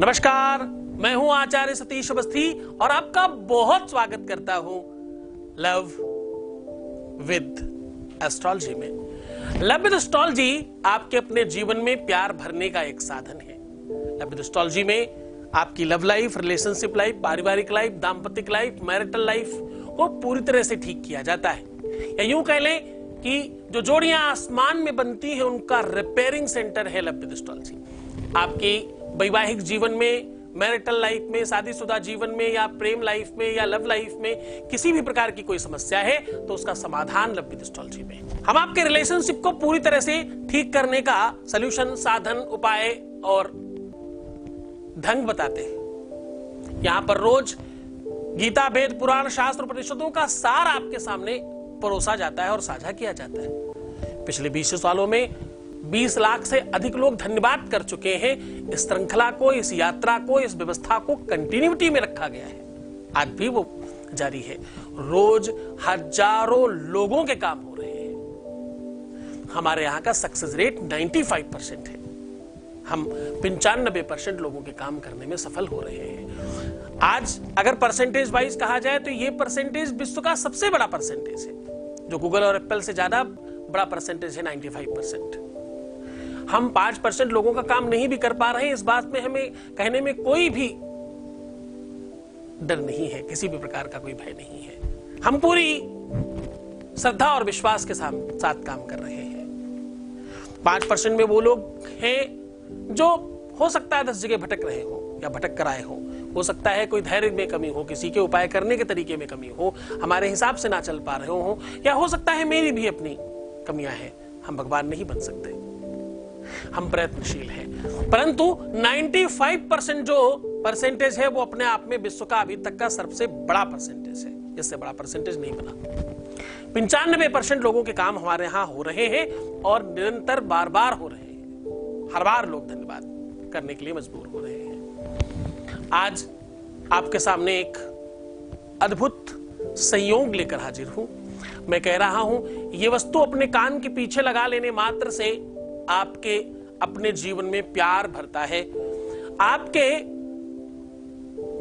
नमस्कार, मैं हूं आचार्य सतीश अवस्थी और आपका बहुत स्वागत करता हूं लव विद एस्ट्रोलॉजी में। लव विद एस्ट्रोलॉजी आपके अपने जीवन में प्यार भरने का एक साधन है। लव विद एस्ट्रोलॉजी में आपकी लव लाइफ, रिलेशनशिप लाइफ, पारिवारिक लाइफ, दाम्पत्य लाइफ, मैरिटल लाइफ को पूरी तरह से ठीक किया जाता है, या यूं कह लें कि जो जोड़ियां आसमान में बनती हैं उनका रिपेयरिंग सेंटर है लव विद एस्ट्रोलॉजी। आपकी वैवाहिक जीवन में, मैरिटल लाइफ में, शादीशुदा जीवन में या प्रेम लाइफ में या लव लाइफ में किसी भी प्रकार की कोई समस्या है तो उसका समाधान लव विद एस्ट्रोलॉजी में। हम आपके रिलेशनशिप को पूरी तरह से ठीक करने का सलूशन, साधन, उपाय और ढंग बताते हैं। यहां पर रोज गीता, वेद, पुराण, शास्त्र, उपनिषदों का सार आपके सामने परोसा जाता है और साझा किया जाता है। पिछले 20 सालों में 20 लाख से अधिक लोग धन्यवाद कर चुके हैं। इस श्रृंखला को, इस यात्रा को, इस व्यवस्था को कंटिन्यूटी में रखा गया है, आज भी वो जारी है। रोज हजारों लोगों के काम हो रहे हैं। हमारे यहां का सक्सेस रेट 95% है। हम 95% लोगों के काम करने में सफल हो रहे हैं। आज अगर परसेंटेज वाइज कहा जाए तो ये परसेंटेज विश्व का सबसे बड़ा परसेंटेज है। जो गूगल और एप्पल से ज्यादा बड़ा परसेंटेज है 95%। हम 5% लोगों का काम नहीं भी कर पा रहे हैं, इस बात में हमें कहने में कोई भी डर नहीं है, किसी भी प्रकार का कोई भय नहीं है। हम पूरी श्रद्धा और विश्वास के साथ काम कर रहे हैं। 5% में वो लोग हैं जो हो सकता है 10 जगह भटक रहे हो या भटक कर आए हो सकता है कोई धैर्य में कमी हो, किसी के उपाय करने के तरीके में कमी हो, हमारे हिसाब से ना चल पा रहे हो, या हो सकता है मेरी भी अपनी कमियां हैं। हम भगवान नहीं बन सकते, हम प्रयत्नशील हैं, परंतु 95% जो परसेंटेज है वो अपने आप में विश्व का अभी तक का सबसे बड़ा परसेंटेज है। इससे बड़ा परसेंटेज नहीं बना। 95% लोगों के काम हमारे यहां हो रहे हैं और निरंतर बार बार हो रहे हैं। हर बार लोग धन्यवाद करने के लिए मजबूर हो रहे हैं। आज आपके सामने एक अद्भुत संयोग लेकर हाजिर हूं। मैं कह रहा हूं, यह वस्तु अपने कान के पीछे लगा लेने मात्र से आपके अपने जीवन में प्यार भरता है। आपके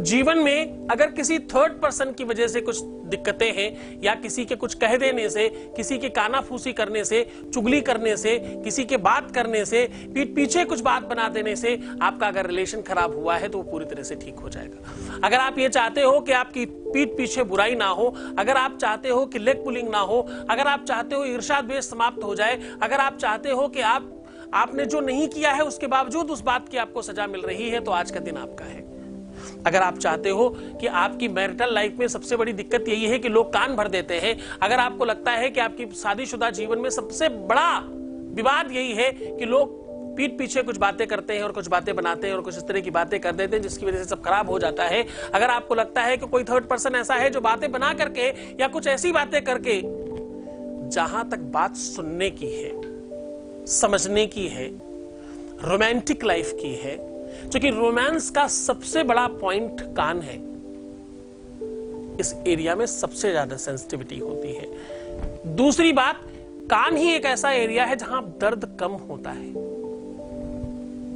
जीवन में अगर किसी थर्ड पर्सन की वजह से कुछ दिक्कतें हैं, या किसी के कुछ कह देने से, किसी के कानाफूसी करने से, चुगली करने से, किसी के बात करने से, पीठ पीछे कुछ बात बना देने से आपका अगर रिलेशन खराब हुआ है तो वो पूरी तरह से ठीक हो जाएगा। अगर आप ये चाहते हो कि आपकी पीठ पीछे बुराई ना हो, अगर आप चाहते हो कि लेग पुलिंग ना हो, अगर आप चाहते हो ईर्ष्या द्वेष समाप्त हो जाए, अगर आप चाहते हो कि आपने जो नहीं किया है उसके बावजूद उस बात की आपको सजा मिल रही है, तो आज का दिन आपका है। अगर आप चाहते हो कि आपकी मैरिटल लाइफ में सबसे बड़ी दिक्कत यही है कि लोग कान भर देते हैं, अगर आपको लगता है कि आपकी शादीशुदा जीवन में सबसे बड़ा विवाद यही है कि लोग पीठ पीछे कुछ बातें करते हैं और कुछ बातें बनाते हैं और कुछ इस तरह की बातें कर देते हैं जिसकी वजह से सब खराब हो जाता है, अगर आपको लगता है कि कोई थर्ड पर्सन ऐसा है जो बातें बना करके या कुछ ऐसी बातें करके, जहां तक बात सुनने की है, समझने की है, रोमांटिक लाइफ की है, क्योंकि रोमांस का सबसे बड़ा पॉइंट कान है। इस एरिया में सबसे ज्यादा सेंसिटिविटी होती है। दूसरी बात, कान ही एक ऐसा एरिया है जहां दर्द कम होता है।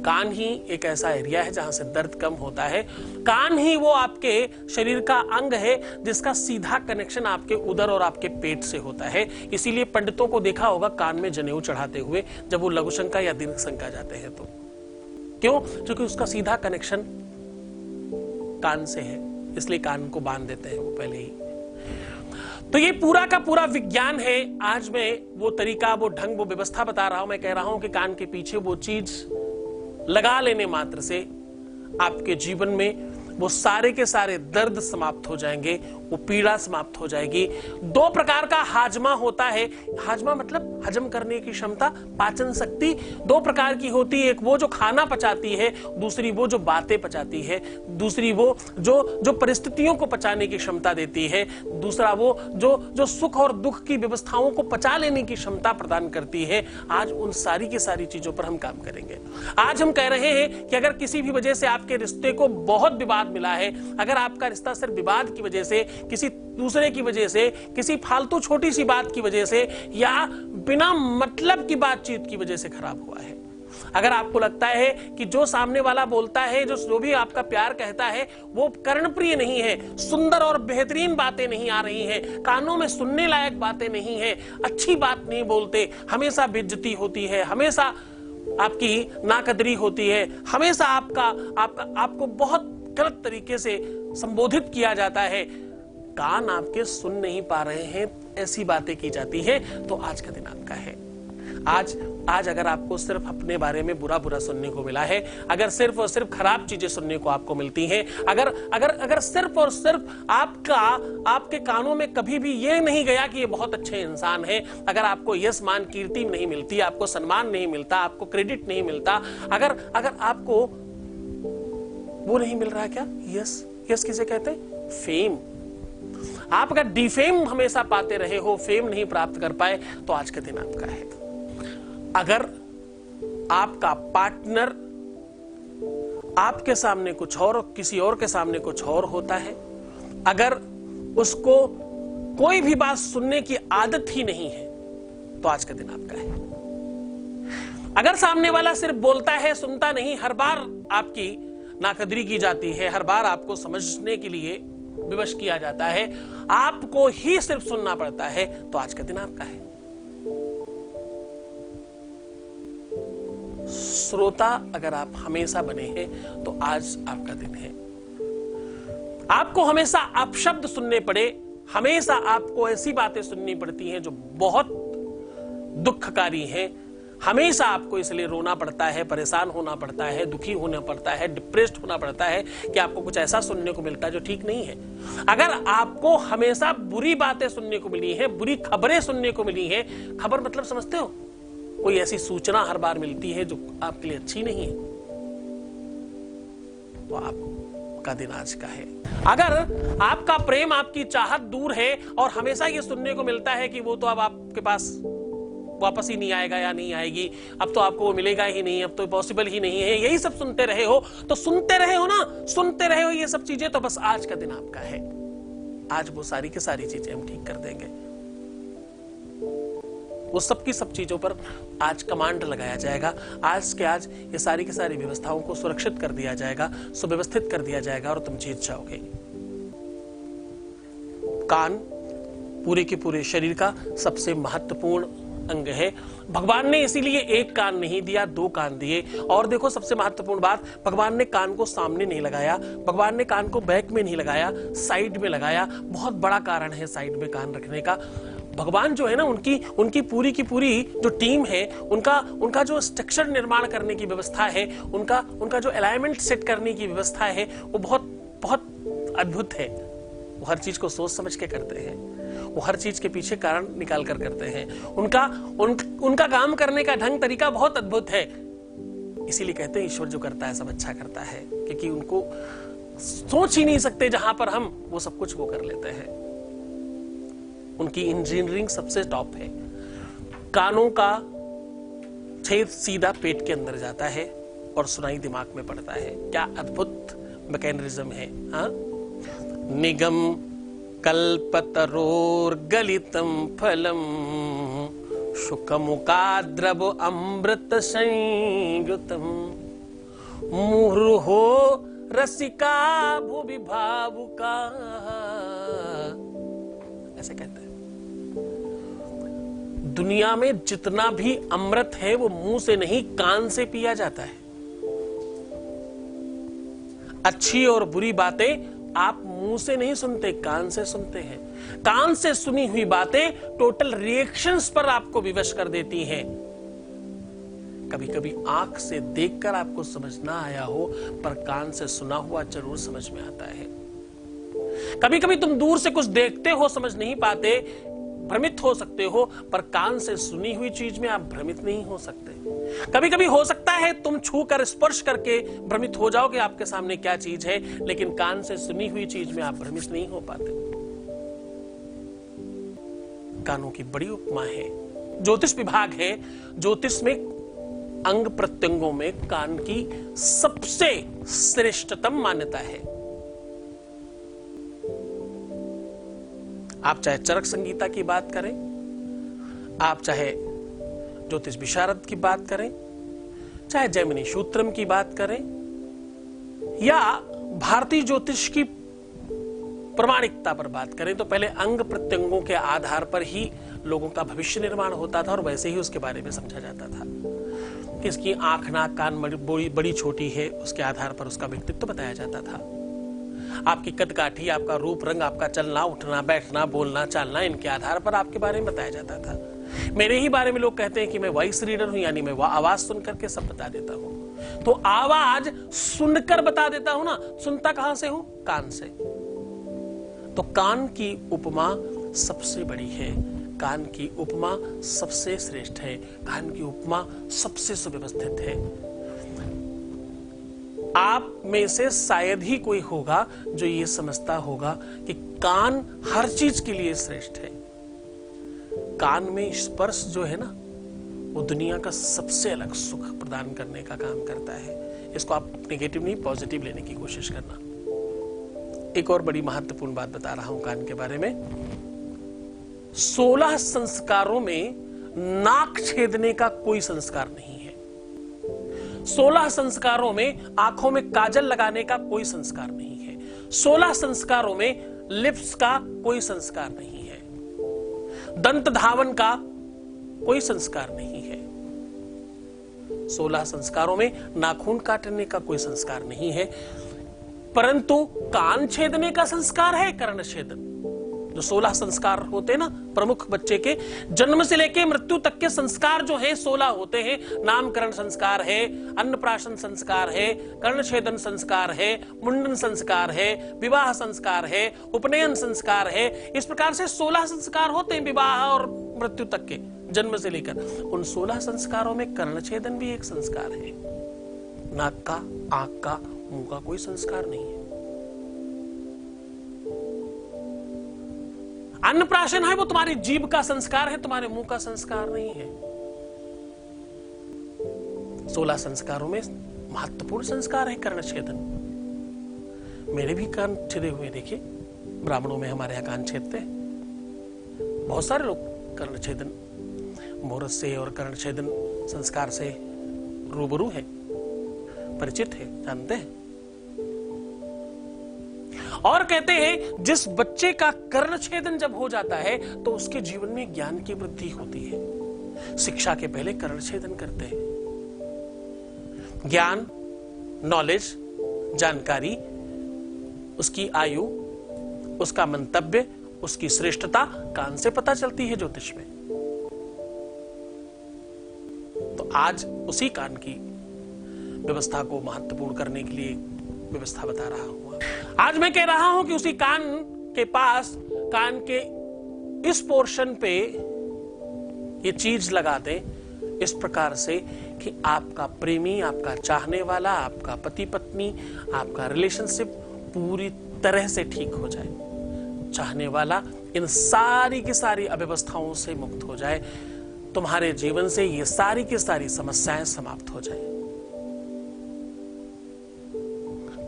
कान ही एक ऐसा एरिया है जहां से दर्द कम होता है। कान ही वो आपके शरीर का अंग है जिसका सीधा कनेक्शन आपके उदर और आपके पेट से होता है। इसीलिए पंडितों को देखा होगा कान में जनेऊ चढ़ाते हुए जब वो लघु शंका या दीर्घ शंका जाते हैं तो। क्यों? क्योंकि उसका सीधा कनेक्शन कान से है, इसलिए कान को बांध देते हैं वो पहले ही। तो ये पूरा का पूरा विज्ञान है। आज मैं वो तरीका, वो ढंग, वो व्यवस्था बता रहा हूं। मैं कह रहा हूं कि कान के पीछे वो चीज लगा लेने मात्र से आपके जीवन में वो सारे के सारे दर्द समाप्त हो जाएंगे, वो पीड़ा समाप्त हो जाएगी। 2 प्रकार का हाजमा होता है। हाजमा मतलब हजम करने की क्षमता, पाचन शक्ति 2 प्रकार की होती है। एक वो जो खाना पचाती है, दूसरी वो जो बातें पचाती है, दूसरी वो जो परिस्थितियों को पचाने की क्षमता देती है, दूसरा वो जो सुख और दुख की व्यवस्थाओं को पचा लेने की क्षमता प्रदान करती है। आज उन सारी की सारी चीजों पर हम काम करेंगे। आज हम कह रहे हैं कि अगर किसी भी वजह से आपके रिश्ते को बहुत विवाद मिला है, अगर आपका रिश्ता सिर्फ विवाद की वजह से, किसी दूसरे की वजह से, किसी फालतू छोटी सी बात की वजह से या बिना मतलब की बातचीत की वजह से खराब हुआ है, अगर आपको लगता है कि जो सामने वाला बोलता है, जो भी आपका प्यार कहता है, वो कर्णप्रिय नहीं है, सुंदर और बेहतरीन बातें नहीं आ रही हैं, कानों में सुनने लायक बातें नहीं है, अच्छी बात नहीं बोलते, हमेशा बेइज्जती होती है, हमेशा आपकी नाकदरी होती है, हमेशा आपको बहुत गलत तरीके से संबोधित किया जाता है, कान आपके सुन नहीं पा रहे हैं, ऐसी बातें की जाती है, तो आज का दिन आपका है। आज अगर आपको सिर्फ अपने बारे में बुरा सुनने को मिला है, अगर सिर्फ और सिर्फ खराब चीजें सुनने को आपको मिलती हैं, अगर सिर्फ और सिर्फ आपके कानों में कभी भी ये नहीं गया कि ये बहुत अच्छे इंसान हैं, अगर आपको यश मान कीर्ति नहीं मिलती, आपको सम्मान नहीं मिलता, आपको क्रेडिट नहीं मिलता, अगर आपको वो नहीं मिल रहा, क्या यश किसे कहते हैं? फेम। आप अगर डिफेम हमेशा पाते रहे हो, फेम नहीं प्राप्त कर पाए, तो आज का दिन आपका है। अगर आपका पार्टनर आपके सामने कुछ और, किसी और के सामने कुछ और होता है, अगर उसको कोई भी बात सुनने की आदत ही नहीं है, तो आज का दिन आपका है। अगर सामने वाला सिर्फ बोलता है, सुनता नहीं, हर बार आपकी नाकदरी की जाती है, हर बार आपको समझने के लिए विवश किया जाता है, आपको ही सिर्फ सुनना पड़ता है, तो आज का दिन आपका है। श्रोता अगर आप हमेशा बने हैं, तो आज आपका दिन है। आपको हमेशा अपशब्द सुनने पड़े, हमेशा आपको ऐसी बातें सुननी पड़ती हैं जो बहुत दुखकारी हैं, हमेशा आपको इसलिए रोना पड़ता है, परेशान होना पड़ता है, दुखी होना पड़ता है, डिप्रेस्ड होना पड़ता है कि आपको कुछ ऐसा सुनने को मिलता है जो ठीक नहीं है। अगर आपको हमेशा बुरी बातें सुनने को मिली है, बुरी खबरें सुनने को मिली है, खबर मतलब समझते हो, कोई ऐसी सूचना हर बार मिलती है जो आपके लिए अच्छी नहीं है, तो आपका दिन आज का है। अगर आपका प्रेम, आपकी चाहत दूर है और हमेशा ये सुनने को मिलता है कि वो तो अब आपके पास वापस ही नहीं आएगा या नहीं आएगी, अब तो आपको वो मिलेगा ही नहीं, अब तो पॉसिबल ही नहीं है, यही सब सुनते रहे हो, तो सुनते रहे हो ना, सुनते रहे हो ये सब चीजें, तो बस आज का दिन आपका है। आज वो सारी की सारी चीजें हम ठीक कर देंगे, वो सब की सब चीजों पर आज कमांड लगाया जाएगा। आज के आज ये सारी की सारी व्यवस्थाओं को सुरक्षित कर दिया जाएगा, सुव्यवस्थित कर दिया जाएगा और तुम जीत जाओगे। कान पूरे के पूरे शरीर का सबसे महत्वपूर्ण अंग है। भगवान ने इसीलिए एक कान नहीं दिया, दो कान दिए। और देखो सबसे महत्वपूर्ण बात, भगवान ने कान को सामने नहीं लगाया, भगवान ने कान को बैक में नहीं लगाया, साइड में लगाया। बहुत बड़ा कारण है साइड में कान रखने का। भगवान जो है ना, उनकी पूरी की पूरी जो टीम है, उनका जो स्ट्रक्चर निर्माण करने की व्यवस्था है, उनका जो अलाइनमेंट सेट करने की व्यवस्था है, वो बहुत बहुत अद्भुत है। वो हर चीज को सोच समझ के करते हैं, वो हर चीज के पीछे कारण निकाल कर करते हैं। उनका काम करने का ढंग तरीका बहुत अद्भुत है। इसीलिए कहते हैं ईश्वर जो करता है सब अच्छा करता है, क्योंकि उनको सोच ही नहीं सकते जहां पर हम, वो सब कुछ वो कर लेते हैं। उनकी इंजीनियरिंग सबसे टॉप है। कानों का छेद सीधा पेट के अंदर जाता है और सुनाई दिमाग में पड़ता है। क्या अद्भुत मैकेनिज्म है। हाँ, निगम कल्पतरोर्गलितं फलम शुकमुकाद्रव अमृत संयुतम मुहुर्हो रसिका भुवि भावुका, ऐसे कहते हैं। दुनिया में जितना भी अमृत है वो मुंह से नहीं, कान से पिया जाता है। अच्छी और बुरी बातें आप मुंह से नहीं सुनते, कान से सुनते हैं। कान से सुनी हुई बातें टोटल रिएक्शंस पर आपको विवश कर देती हैं। कभी कभी आंख से देखकर आपको समझ ना आया हो, पर कान से सुना हुआ जरूर समझ में आता है। कभी कभी तुम दूर से कुछ देखते हो, समझ नहीं पाते, भ्रमित हो सकते हो, पर कान से सुनी हुई चीज में आप भ्रमित नहीं हो सकते। कभी कभी हो सकता है तुम छू कर, स्पर्श करके भ्रमित हो जाओ कि आपके सामने क्या चीज है, लेकिन कान से सुनी हुई चीज में आप भ्रमित नहीं हो पाते। कानों की बड़ी उपमा है। ज्योतिष विभाग है, ज्योतिष में अंग प्रत्यंगों में कान की सबसे श्रेष्ठतम मान्यता है। आप चाहे चरक संगीता की बात करें, आप चाहे ज्योतिष विशारद की बात करें, चाहे जैमिनी सूत्रम की बात करें या भारतीय ज्योतिष की प्रामाणिकता पर बात करें, तो पहले अंग प्रत्यंगों के आधार पर ही लोगों का भविष्य निर्माण होता था और वैसे ही उसके बारे में समझा जाता था। किसकी आंख, नाक, कान बड़ी छोटी है, उसके आधार पर उसका व्यक्तित्व बताया जाता था। आपकी कदकाठी, आपका रूप रंग, आपका चलना उठना बैठना बोलना चालना, इनके आधार पर आपके बारे में बताया जाता था। मेरे ही बारे में लोग कहते हैं कि मैं वॉइस रीडर हूं, यानी मैं आवाज सुन करके सब बता देता हूं। तो आवाज सुनकर बता देता हूं ना, सुनता कहां से हूं? कान से। तो कान की उपमा सबसे बड़ी है, कान की उपमा सबसे श्रेष्ठ है, कान की उपमा सबसे सुव्यवस्थित है। आप में से शायद ही कोई होगा जो ये समझता होगा कि कान हर चीज के लिए श्रेष्ठ है। कान में स्पर्श जो है ना, वो दुनिया का सबसे अलग सुख प्रदान करने का काम करता है। इसको आप नेगेटिव नहीं पॉजिटिव लेने की कोशिश करना। एक और बड़ी महत्वपूर्ण बात बता रहा हूं कान के बारे में। 16 संस्कारों में नाक छेदने का कोई संस्कार नहीं है। 16 संस्कारों में आंखों में काजल लगाने का कोई संस्कार नहीं है। 16 संस्कारों में लिप्स का कोई संस्कार नहीं है। दंत धावन का कोई संस्कार नहीं है। 16 संस्कारों में नाखून काटने का कोई संस्कार नहीं है, परंतु कान छेदने का संस्कार है, कर्ण छेदन। जो 16 संस्कार होते हैं ना प्रमुख, बच्चे के जन्म से लेकर मृत्यु तक के संस्कार जो है 16 होते हैं। नामकरण संस्कार है, अन्नप्राशन संस्कार है, कर्णछेदन संस्कार है, मुंडन संस्कार है, विवाह संस्कार है, उपनयन संस्कार है। इस प्रकार से 16 संस्कार होते हैं विवाह और मृत्यु तक के, जन्म से लेकर। उन 16 संस्कारों में कर्णछेदन भी एक संस्कार है। नाक का, आंख का, मुंह का कोई संस्कार नहीं है। अन्नप्राशन है, वो तुम्हारी जीभ का संस्कार है, तुम्हारे मुंह का संस्कार नहीं है। 16 संस्कारों में महत्वपूर्ण संस्कार है कर्णछेदन। मेरे भी कान छेदे हुए देखिए, ब्राह्मणों में हमारे यहां कान छेदते हैं। बहुत सारे लोग कर्णछेदन मुहूर्त से और कर्णछेदन संस्कार से रूबरू है, परिचित है, जानते हैं। और कहते हैं जिस बच्चे का कर्णछेदन जब हो जाता है तो उसके जीवन में ज्ञान की वृद्धि होती है। शिक्षा के पहले कर्णछेदन करते हैं। ज्ञान, नॉलेज, जानकारी, उसकी आयु, उसका मंतव्य, उसकी श्रेष्ठता कान से पता चलती है ज्योतिष में। तो आज उसी कान की व्यवस्था को महत्वपूर्ण करने के लिए व्यवस्था बता रहा हूं। आज मैं कह रहा हूं कि उसी कान के पास, कान के इस पोर्शन पे ये चीज लगा दें इस प्रकार से कि आपका प्रेमी, आपका चाहने वाला, आपका पति पत्नी, आपका रिलेशनशिप पूरी तरह से ठीक हो जाए। चाहने वाला इन सारी की सारी अव्यवस्थाओं से मुक्त हो जाए, तुम्हारे जीवन से ये सारी की सारी समस्याएं समाप्त हो जाए।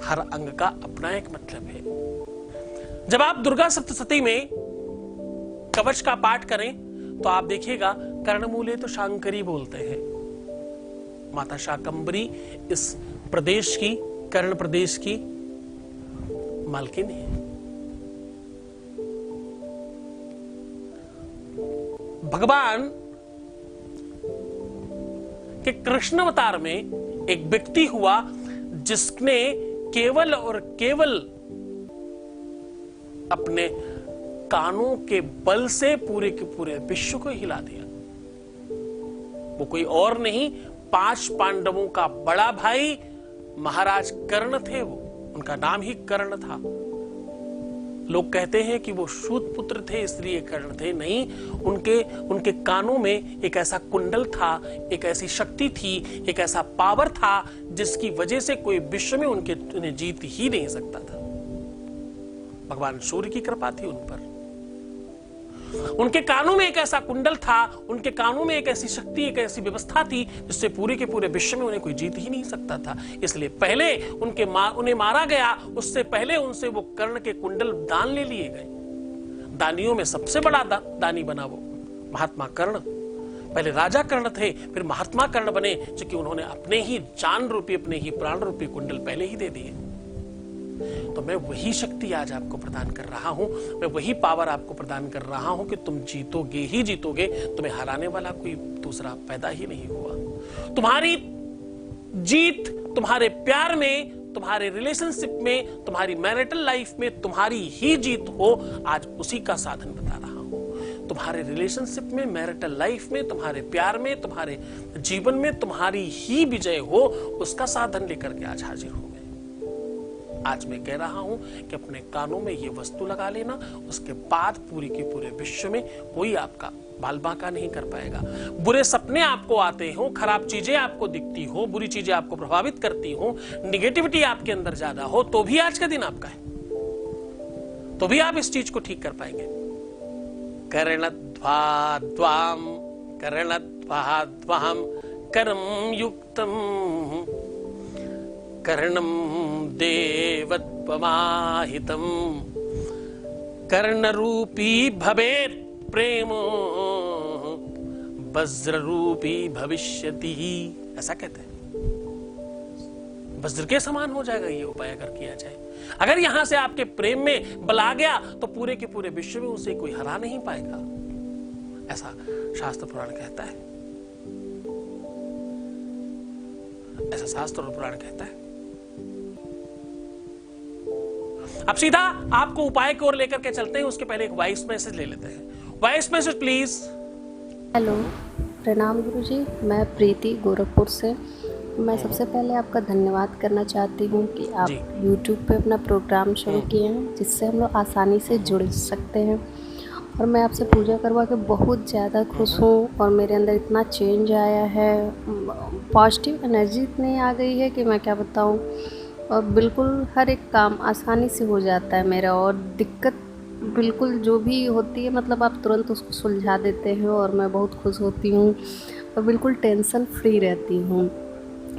हर अंग का अपना एक मतलब है। जब आप दुर्गा सप्तशती में कवच का पाठ करें तो आप देखिएगा कर्णमूले तो शांकरी बोलते हैं। माता शाकंभरी इस प्रदेश की, कर्ण प्रदेश की मालकिन है। भगवान के कृष्ण अवतार में एक व्यक्ति हुआ जिसने केवल और केवल अपने कानों के बल से पूरे के पूरे विश्व को हिला दिया। वो कोई और नहीं, 5 पांडवों का बड़ा भाई महाराज कर्ण थे। वो, उनका नाम ही कर्ण था। लोग कहते हैं कि वो शूद पुत्र थे इसलिए कर्ण थे, नहीं, उनके कानों में एक ऐसा कुंडल था, एक ऐसी शक्ति थी, एक ऐसा पावर था जिसकी वजह से कोई विश्व में उन्हें जीत ही नहीं सकता था। भगवान सूर्य की कृपा थी उन पर। उनके कानों में एक ऐसा कुंडल था, उनके कानों में एक ऐसी शक्ति, एक ऐसी व्यवस्था थी जिससे पूरे के पूरे विश्व में उन्हें कोई जीत ही नहीं सकता था। इसलिए पहले उन्हें मारा गया, उससे पहले उनसे वो कर्ण के कुंडल दान ले लिए गए। दानियों में सबसे बड़ा दानी बना वो महात्मा कर्ण। पहले राजा कर्ण थे, फिर महात्मा कर्ण बने, क्योंकि उन्होंने अपने ही जान रूपी, अपने ही प्राण रूपी कुंडल पहले ही दे दिए। तो मैं वही शक्ति आज आपको प्रदान कर रहा हूं, मैं वही पावर आपको प्रदान कर रहा हूं कि तुम जीतोगे ही जीतोगे। तुम्हें हराने वाला कोई दूसरा पैदा ही नहीं हुआ। तुम्हारी जीत तुम्हारे प्यार में, तुम्हारे रिलेशनशिप में, तुम्हारी मैरिटल लाइफ में तुम्हारी ही जीत हो, आज उसी का साधन बता रहा हूं। तुम्हारे रिलेशनशिप में, मैरिटल लाइफ में, तुम्हारे प्यार में, तुम्हारे जीवन में तुम्हारी ही विजय हो, उसका साधन लेकर के आज हाजिर हूं। आज मैं कह रहा हूं कि अपने कानों में ये वस्तु लगा लेना, उसके बाद पूरी के पूरे विश्व में कोई आपका बाल बांका नहीं कर पाएगा। बुरे सपने आपको आते हो, खराब चीजें आपको दिखती हो, बुरी चीजें आपको प्रभावित करती हो, निगेटिविटी आपके अंदर ज्यादा हो, तो भी आज का दिन आपका है, तो भी आप इस चीज को ठीक कर पाएंगे। कर्णध्वाद्वाम कर्णध्वाद्वाम कर्म युक्तम कर्णम देवत्वमाहितम कर्णरूपी भवेत् प्रेम वज्ररूपी भविष्यति। ऐसा कहते हैं, वज्र के समान हो जाएगा ये उपाय अगर किया जाए। अगर यहां से आपके प्रेम में बल आ गया तो पूरे के पूरे विश्व में उसे कोई हरा नहीं पाएगा, ऐसा शास्त्र पुराण कहता है, ऐसा शास्त्र और पुराण कहता है। अब सीधा आपको उपाय की ओर लेकर के चलते हैं, उसके पहले एक वॉइस मैसेज ले लेते हैं। Voice message please. हेलो, प्रणाम गुरुजी, मैं प्रीति गोरखपुर से। मैं सबसे पहले आपका धन्यवाद करना चाहती हूँ कि आप YouTube पे अपना प्रोग्राम शुरू किए हैं, जिससे हम लोग आसानी से जुड़ सकते हैं। और मैं आपसे पूजा करवा के बहुत ज़्यादा खुश हूँ और मेरे अंदर इतना चेंज आया है, पॉजिटिव एनर्जी इतनी आ गई है कि मैं क्या बताऊँ। और बिल्कुल हर एक काम आसानी से हो जाता है मेरा, और दिक्कत बिल्कुल जो भी होती है मतलब आप तुरंत उसको सुलझा देते हैं और मैं बहुत खुश होती हूँ और बिल्कुल टेंशन फ्री रहती हूँ।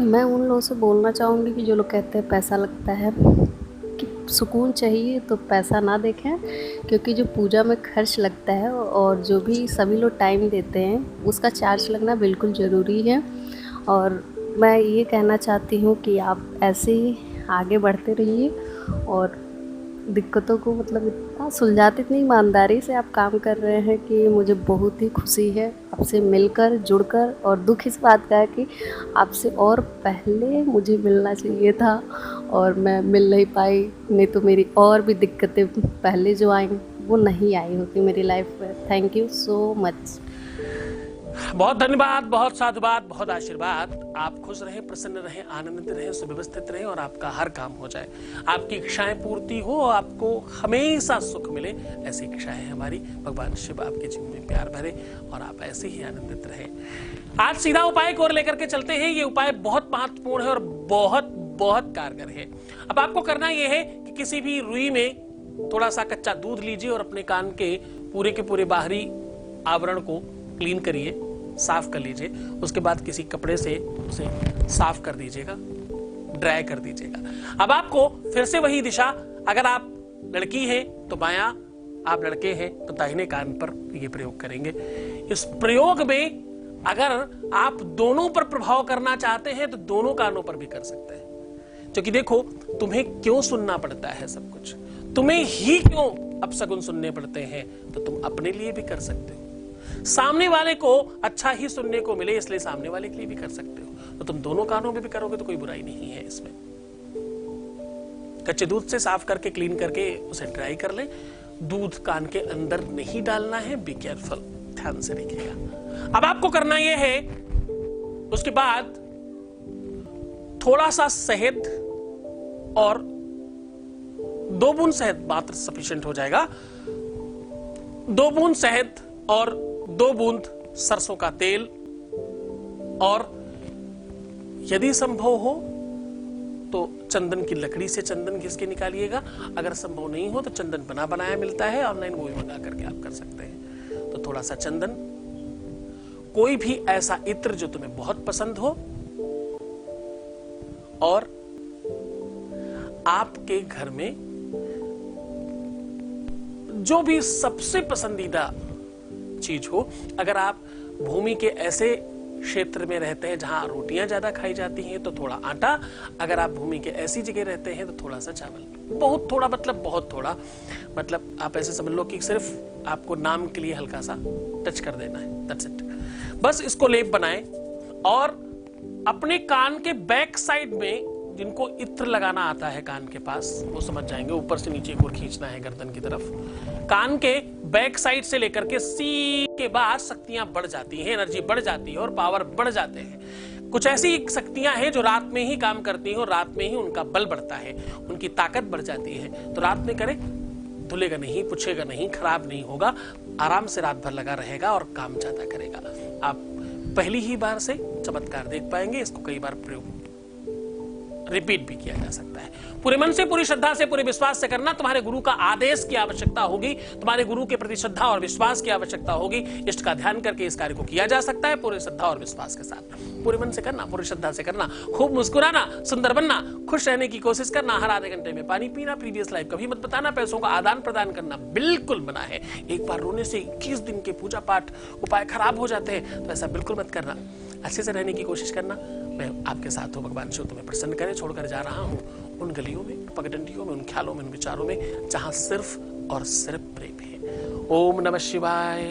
मैं उन लोगों से बोलना चाहूँगी कि जो लोग कहते हैं पैसा लगता है, कि सुकून चाहिए तो पैसा ना देखें, क्योंकि जो पूजा में खर्च लगता है और जो भी सभी लोग टाइम देते हैं उसका चार्ज लगना बिल्कुल ज़रूरी है। और मैं ये कहना चाहती हूँ कि आप ऐसे ही आगे बढ़ते रहिए और दिक्कतों को मतलब इतना सुलझाते, इतनी ईमानदारी से आप काम कर रहे हैं कि मुझे बहुत ही खुशी है आपसे मिलकर, जुड़कर। और दुख इस बात का है कि आपसे और पहले मुझे मिलना चाहिए था और मैं मिल नहीं पाई, नहीं तो मेरी और भी दिक्कतें पहले जो आई वो नहीं आई होती मेरी लाइफ में। Thank you so much. बहुत धन्यवाद, बहुत साधुवाद, बहुत आशीर्वाद। आप खुश रहें, प्रसन्न रहें, आनंदित रहें, सुव्यवस्थित रहें और आपका हर काम हो जाए, आपकी इच्छाएं पूर्ति हो, आपको हमेशा सुख मिले, ऐसी इच्छा है हमारी। भगवान शिव आपके जीवन में प्यार भरे और आप ऐसे ही आनंदित रहें। आज सीधा उपाय की ओर लेकर के चलते हैं। ये उपाय बहुत महत्वपूर्ण है और बहुत बहुत कारगर है। अब आपको करना यह है कि किसी भी रुई में थोड़ा सा कच्चा दूध लीजिए और अपने कान के पूरे बाहरी आवरण को क्लीन करिए, साफ कर लीजिए। उसके बाद किसी कपड़े से उसे साफ कर दीजिएगा, ड्राई कर दीजिएगा। अब आपको फिर से वही दिशा, अगर आप लड़की हैं तो बायां, आप लड़के हैं तो दाहिने कान पर ये प्रयोग करेंगे। इस प्रयोग में अगर आप दोनों पर प्रभाव करना चाहते हैं तो दोनों कानों पर भी कर सकते हैं, क्योंकि देखो तुम्हें क्यों सुनना पड़ता है सब कुछ, तुम्हें ही क्यों अपशगुन सुनने पड़ते हैं, तो तुम अपने लिए भी कर सकते हो। सामने वाले को अच्छा ही सुनने को मिले इसलिए सामने वाले के लिए भी कर सकते हो, तो तुम दोनों कानों में भी करोगे तो कोई बुराई नहीं है इसमें। कच्चे दूध से साफ करके क्लीन करके उसे ड्राई कर ले। दूध कान के अंदर नहीं डालना है, बी केयरफुल, ध्यान से देखिएगा। अब आपको करना यह है, उसके बाद थोड़ा सा शहद और 2 बूंद शहद मात्र सफिशिएंट हो जाएगा। 2 बूंद शहद और 2 बूंद सरसों का तेल, और यदि संभव हो तो चंदन की लकड़ी से चंदन घिस के निकालिएगा। अगर संभव नहीं हो तो चंदन बना बनाया मिलता है ऑनलाइन, वो भी मंगा करके आप कर सकते हैं। तो थोड़ा सा चंदन, कोई भी ऐसा इत्र जो तुम्हें बहुत पसंद हो, और आपके घर में जो भी सबसे पसंदीदा चीज हो, अगर आप भूमि के ऐसे क्षेत्र में रहते हैं जहां रोटियां ज्यादा खाई जाती हैं तो थोड़ा आटा, अगर आप भूमि के ऐसी जगह रहते हैं तो थोड़ा सा चावल, बहुत थोड़ा मतलब बहुत थोड़ा, मतलब आप ऐसे समझ लो कि सिर्फ आपको नाम के लिए हल्का सा टच कर देना है, दैट्स इट। बस इसको लेप बनाएं और अपने कान के बैक साइड में, जिनको इत्र लगाना आता है कान के पास वो समझ जाएंगे, ऊपर से नीचे की ओर खींचना है गर्दन की तरफ, कान के बैक साइड से लेकर के सी के बाहर शक्तियां बढ़ जाती हैं, एनर्जी बढ़ जाती है और पावर बढ़ जाते हैं। कुछ ऐसी शक्तियां हैं जो रात में ही काम करती हैं और रात में ही उनका बल बढ़ता है, उनकी ताकत बढ़ जाती है। तो रात में करें, धुलेगा नहीं, पूछेगा नहीं, खराब नहीं होगा, आराम से रात भर लगा रहेगा और काम ज्यादा करेगा। आप पहली ही बार से चमत्कार देख पाएंगे। इसको कई बार प्रयोग रिपीट भी किया जा सकता है। पूरे मन से, पूरी श्रद्धा से, पूरे विश्वास से करना। तुम्हारे गुरु का आदेश की आवश्यकता होगी, तुम्हारे गुरु के प्रति श्रद्धा और विश्वास की आवश्यकता होगी। इष्ट का ध्यान करके इस कार्य को किया जा सकता है पूरे श्रद्धा और विश्वास के साथ। पूरे मन से करना, पूरी श्रद्धा से करना, खूब मुस्कुराना, सुंदर बनना, खुश रहने की कोशिश करना, हर आधे घंटे में पानी पीना, प्रीवियस लाइफ कभी मत बताना, पैसों का आदान प्रदान करना बिल्कुल मना है। एक बार रोने से 21 दिन के पूजा पाठ उपाय खराब हो जाते हैं, तो ऐसा बिल्कुल मत करना। अच्छे से रहने की कोशिश करना। मैं आपके साथ हूँ, भगवान शिव तुम्हें प्रसन्न करे। छोड़कर जा रहा हूँ उन गलियों में, पगडंडियों में, उन ख्यालों में, उन विचारों में जहां सिर्फ और सिर्फ प्रेम है। ओम नमः शिवाय।